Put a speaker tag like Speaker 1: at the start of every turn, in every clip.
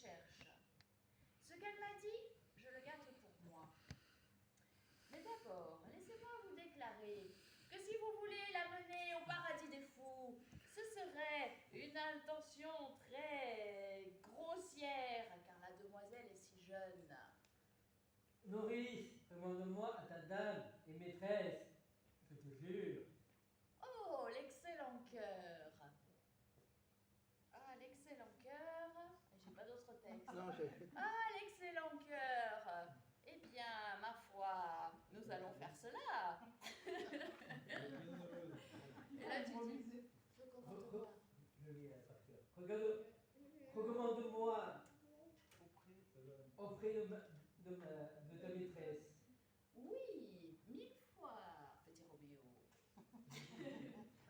Speaker 1: cherche. Ce qu'elle m'a dit, je le garde pour moi. Mais d'abord, laissez-moi vous déclarer que si vous voulez la mener au paradis des fous, ce serait une intention très grossière, car la demoiselle est si jeune.
Speaker 2: Nourrice, demande-moi à ta dame et maîtresse, je te jure.
Speaker 1: Oh, l'excellent cœur. Ah, l'excellent cœur. J'ai pas d'autre texte.
Speaker 3: Non,
Speaker 1: Ah, l'excellent cœur. Eh bien, ma foi, nous allons faire cela. Et là, tu dis, recommande-moi.
Speaker 2: Je lis par cœur. Recommande-moi auprès de ta maîtresse.
Speaker 1: Oui, 1000 fois, petit Roméo.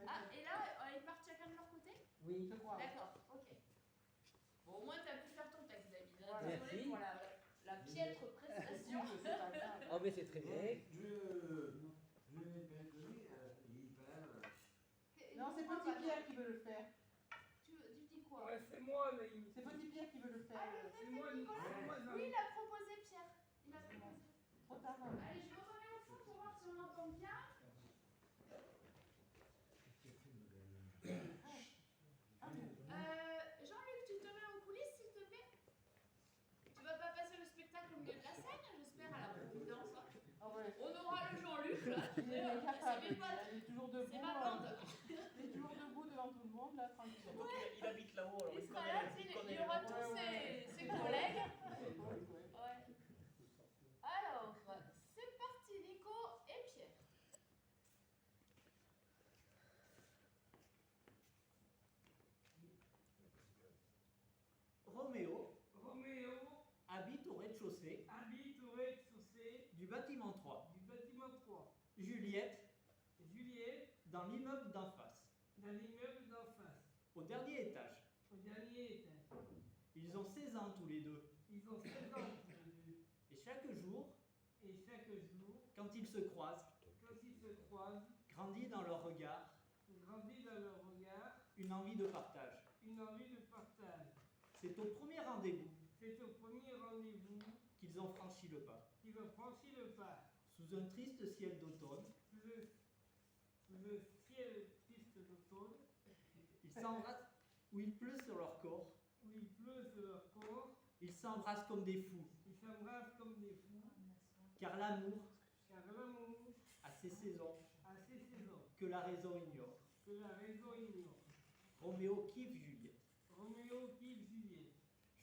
Speaker 1: Ah, et là, ils partent chacun de leur côté?
Speaker 2: Oui.
Speaker 3: je crois.
Speaker 1: D'accord, ok. Bon, au moins, tu as pu faire ton texte, David.
Speaker 3: Voilà.
Speaker 1: Désolée
Speaker 2: Merci.
Speaker 1: pour la piètre prestation.
Speaker 3: C'est pas grave.
Speaker 2: Oh, mais c'est très bien.
Speaker 4: Je n'ai pas étonné, il parle.
Speaker 3: Non, c'est Petit Pierre qui veut le faire.
Speaker 1: Tu dis quoi?
Speaker 5: Ouais, c'est moi, mais
Speaker 3: C'est Petit Pierre qui veut le faire.
Speaker 1: Ah, le
Speaker 5: c'est
Speaker 1: fait,
Speaker 5: moi,
Speaker 1: Nicolas?
Speaker 5: c'est moi,
Speaker 1: Oui, il a proposé, Pierre. Il a proposé.
Speaker 3: Trop tard.
Speaker 1: Allez, je me remets au fond pour voir si on entend bien. Jean-Luc, tu te mets en coulisses, s'il te plaît? Tu vas pas passer le spectacle au milieu de la scène, j'espère, à la Providence. Hein.
Speaker 3: Ah ouais.
Speaker 1: On aura le Jean-Luc, là.
Speaker 3: Il est capable.
Speaker 1: C'est mes potes.
Speaker 3: Il est toujours debout.
Speaker 1: C'est ma bande.
Speaker 3: Il est toujours debout devant tout le monde, là, tranquille.
Speaker 6: Surtout qu'il habite là-haut, alors
Speaker 1: Il
Speaker 6: il
Speaker 1: sera
Speaker 6: connaît
Speaker 1: là,
Speaker 6: il
Speaker 1: il
Speaker 6: connaît
Speaker 1: y
Speaker 6: les
Speaker 1: aura
Speaker 6: gens.
Speaker 1: tous ses collègues. Ouais. Alors, c'est parti, Nico et Pierre.
Speaker 4: Roméo
Speaker 5: Roméo
Speaker 4: habite au rez-de-chaussée
Speaker 5: habite au rez-de-chaussée
Speaker 4: du bâtiment 3.
Speaker 5: du bâtiment 3.
Speaker 4: Juliette
Speaker 5: Juliette,
Speaker 4: dans l'immeuble d'en face,
Speaker 5: dans l'immeuble d'en face,
Speaker 4: au dernier étage.
Speaker 5: au dernier étage.
Speaker 4: Ils ont 16 ans tous les deux.
Speaker 5: Ils ont 16 ans tous les deux.
Speaker 4: Et chaque jour,
Speaker 5: Et chaque jour,
Speaker 4: quand ils se croisent,
Speaker 5: quand ils se croisent,
Speaker 4: grandit dans leur regard
Speaker 5: grandit dans leur regard
Speaker 4: une envie de partage.
Speaker 5: une envie de partage.
Speaker 4: C'est au premier rendez-vous
Speaker 5: C'est au premier rendez-vous
Speaker 4: qu'ils ont franchi le pas.
Speaker 5: qu'ils ont franchi le pas.
Speaker 4: Sous un triste ciel d'automne,
Speaker 5: Sous le ciel triste d'automne,
Speaker 4: ils s'embrassent où il pleut sur leur corps.
Speaker 5: où il pleut sur leur corps,
Speaker 4: Ils s'embrassent comme des fous,
Speaker 5: ils s'embrassent comme des fous,
Speaker 4: car l'amour
Speaker 5: car l'amour
Speaker 4: a ses saisons
Speaker 5: a ses saisons
Speaker 4: que la raison ignore.
Speaker 5: que la raison ignore.
Speaker 4: Roméo kiffe Juliette.
Speaker 5: Roméo kiffe Juliette.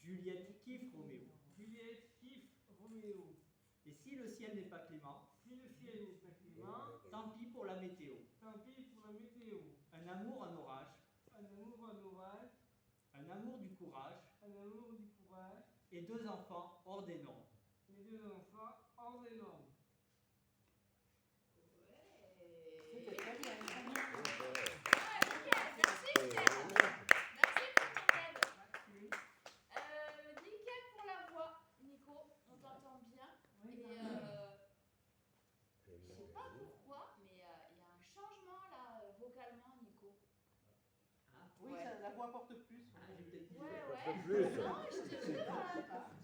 Speaker 4: Juliette kiffe Roméo.
Speaker 5: Juliette kiffe Roméo.
Speaker 4: Et si le ciel n'est pas clément,
Speaker 5: Si le ciel n'est pas clément,
Speaker 4: tant pis pour la météo.
Speaker 5: tant pis pour la météo.
Speaker 4: Un amour en orage,
Speaker 5: Un amour en orage,
Speaker 4: un amour du courage
Speaker 5: un amour du courage,
Speaker 4: et 2 enfants hors des normes.
Speaker 5: et 2 enfants hors des normes.
Speaker 3: C'était très bien.
Speaker 1: Ah, nickel, merci Pierre. Merci pour ton aide. Nickel pour la voix, Nico, on t'entend bien. Et je sais pas pourquoi, mais il y a un changement là, vocalement, Nico.
Speaker 3: Oui, ça, la voix porte plus.
Speaker 1: Ouais.
Speaker 7: plus.
Speaker 1: Non, je te jure.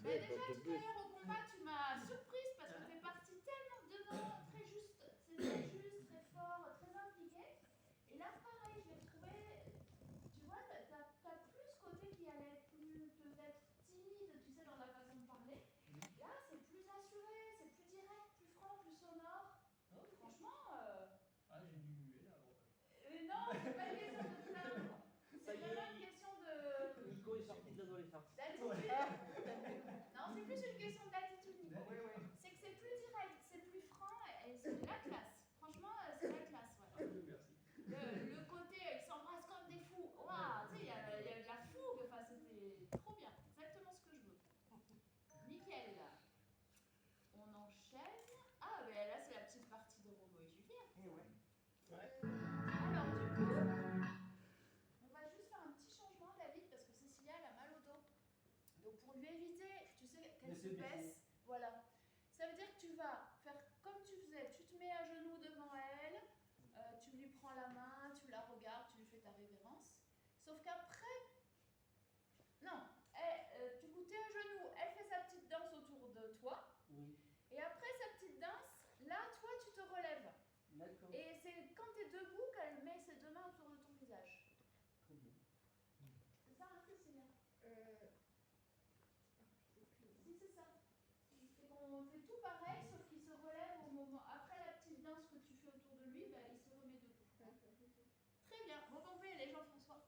Speaker 1: Mais déjà
Speaker 7: porte
Speaker 1: tout
Speaker 7: plus.
Speaker 1: à l'heure au combat, tu m'as surprise parce que t'es parti tellement dedans, très juste, c'est très juste, très fort, très impliqué. Et là, pareil, je l'ai trouvé, tu vois, t'as plus ce côté qui allait être plus peut-être timide, tu sais, dans la façon de parler. Là, c'est plus assuré, c'est plus direct, plus franc, plus sonore. Franchement,
Speaker 6: Ah, j'ai dû muer là.
Speaker 1: non, c'est pas une question de talent. C'est vraiment une question de.
Speaker 6: Nico est sorti de l'adolescence.
Speaker 1: D'attitude. Non, c'est plus une question d'attitude, Nico. C'est que c'est plus direct, c'est plus franc et c'est de la classe. Franchement, c'est la classe, voilà.
Speaker 6: Merci.
Speaker 1: Le côté, ils s'embrassent comme des fous. Waouh, tu sais, il y a de la fougue. Enfin, c'était trop bien. Exactement ce que je veux. Nickel. On enchaîne. Ah, ben là, c'est la petite partie de Roméo et Juliette.
Speaker 3: Et ouais.
Speaker 1: Alors, du coup, on va juste faire un petit changement, David, parce que Cécilia, elle a mal au dos. Donc, pour lui éviter, tu sais, qu'elle se baisse, voilà. Ça veut dire que tu vas faire comme tu faisais. Tu te mets à genoux devant elle, tu lui prends la main, tu la regardes, tu lui fais ta révérence. Sauf qu'après, non, tu goûtais Euh, Si, c'est ça. C'est qu'on fait tout pareil, sauf qu'il se relève au moment. Après la petite danse que tu fais autour de lui, bah, il se remet debout. Très bien. Bon, on peut y aller, Jean-François.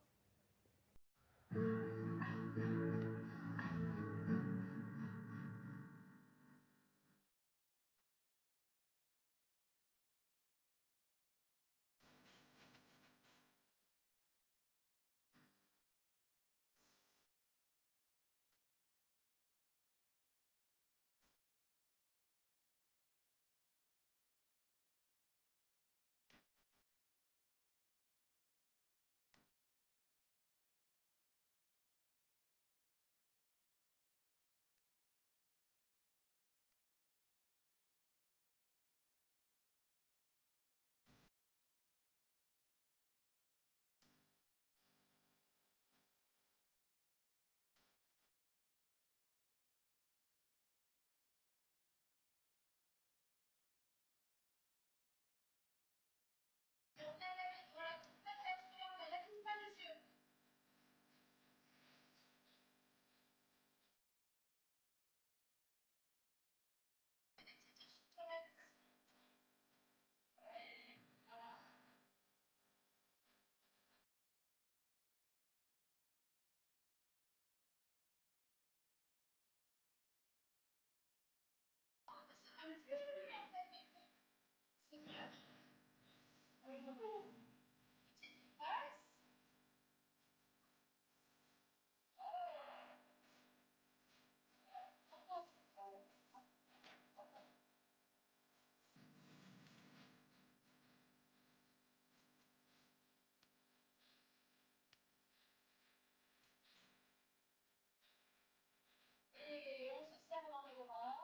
Speaker 1: Et on se serre dans les bras.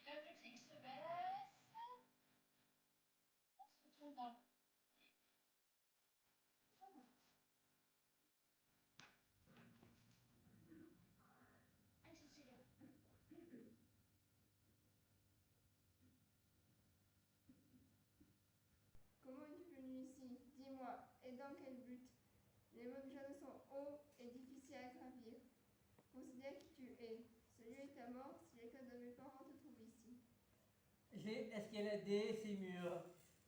Speaker 1: Le public se baisse. On se tourne dans le
Speaker 7: Comment es-tu venu ici? Dis-moi, et dans quel but? Les monts jaunes sont hauts et difficiles à gravir. Considère qui tu es. Celui est ta mort si les cœurs de mes parents te trouvent ici.
Speaker 2: J'ai escaladé ces murs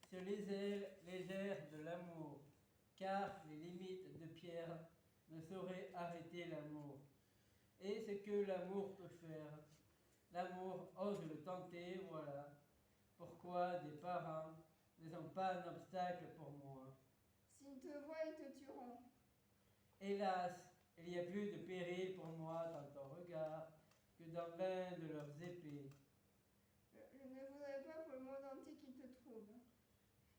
Speaker 2: sur les ailes légères de l'amour, car les limites de pierre ne sauraient arrêter l'amour. Et ce que l'amour peut faire, l'amour ose le tenter, voilà. Pourquoi des parents ne sont pas un obstacle pour moi.
Speaker 7: S'ils te voient, ils te tueront.
Speaker 2: Hélas, il y a plus de péril pour moi dans ton regard que dans l'un de leurs épées.
Speaker 7: Je ne voudrais pas pour le monde entier qu'ils te troublent.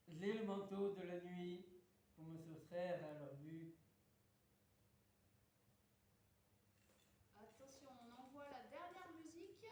Speaker 2: J'ai le manteau de la nuit pour me soustraire à leur vue.
Speaker 1: Attention, on envoie la dernière musique.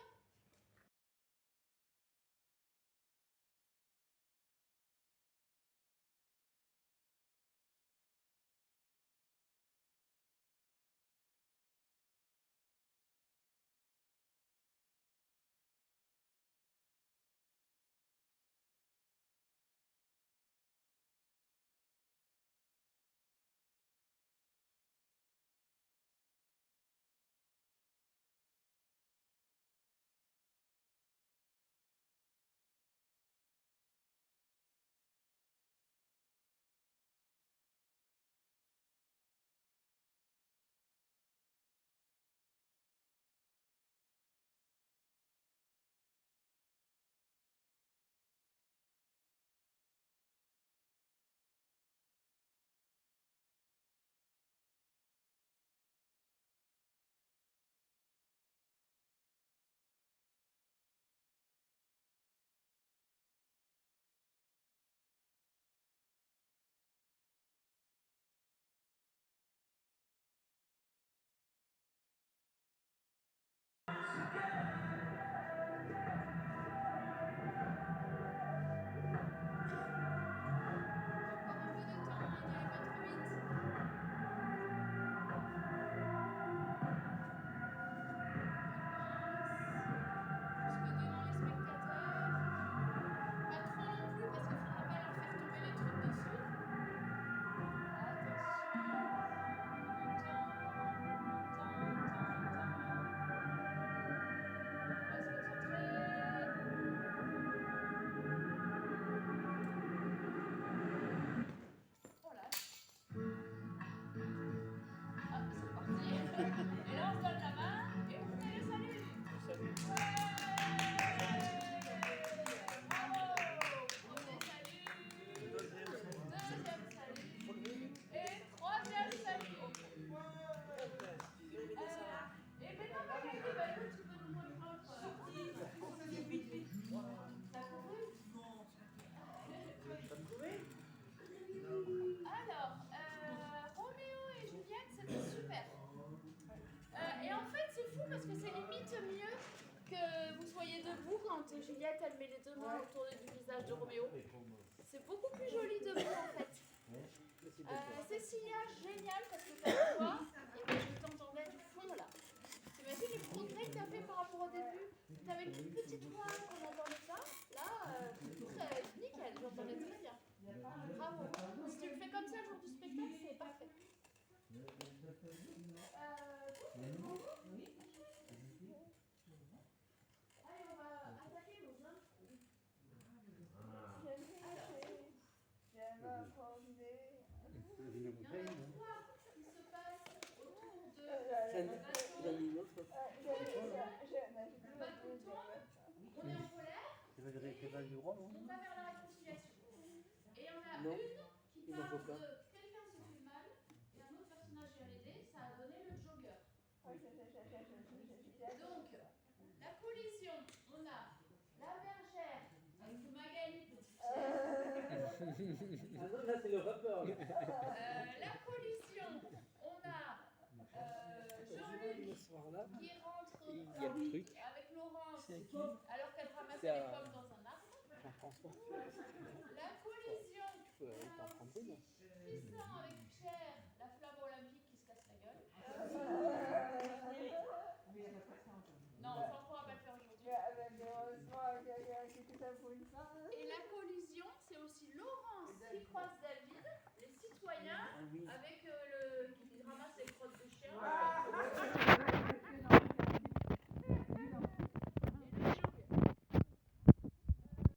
Speaker 1: voyez debout quand Juliette elle met les deux mains autour du visage de Roméo. C'est beaucoup plus joli debout en fait. Cécilia, génial parce que t'as toi, et ben, je t'entendais du fond là. T'imagines les progrès que t'as fait par rapport au début? T'avais une toute petite voix, on entendait ça. Là, nickel, j'entendais très bien. Bravo. Si tu le fais comme ça le jour du spectacle, c'est parfait. Allez, on va attaquer nos infos.
Speaker 7: J'aime apprendre.
Speaker 1: Il y en a trois qui se passent autour de
Speaker 2: J'en ai une autre.
Speaker 1: pas tout le temps. On est en colère, on va vers la réconciliation. Et il y en a
Speaker 2: Non,
Speaker 1: une qui
Speaker 2: il n'en
Speaker 1: parle
Speaker 2: faut pas.
Speaker 1: de quelqu'un se fait mal et un autre personnage vient l'aider, ça a donné le jogger. Donc, la collision, on a la bergère avec Magali Petitpied.
Speaker 2: Ah non, là c'est le rappeur. Là.
Speaker 1: La collision, on a Jean-Luc
Speaker 2: Ce soir-là,
Speaker 1: qui rentre
Speaker 2: il y a le truc.
Speaker 1: avec Laurence
Speaker 2: C'est qui?
Speaker 1: alors qu'elle ramasse
Speaker 2: C'est
Speaker 1: les
Speaker 2: à-
Speaker 1: pommes dans un arbre.
Speaker 2: Jean-François.
Speaker 1: La collision,
Speaker 2: Tu peux t'en prendre une.
Speaker 1: Tristan avec Pierre, la flamme olympique qui se casse la gueule.
Speaker 3: Oui, elle va pas ça encore.
Speaker 1: Non, Franck va pas le faire aujourd'hui.
Speaker 7: Heureusement, quelqu'un qui fait ça pour une femme.
Speaker 1: Et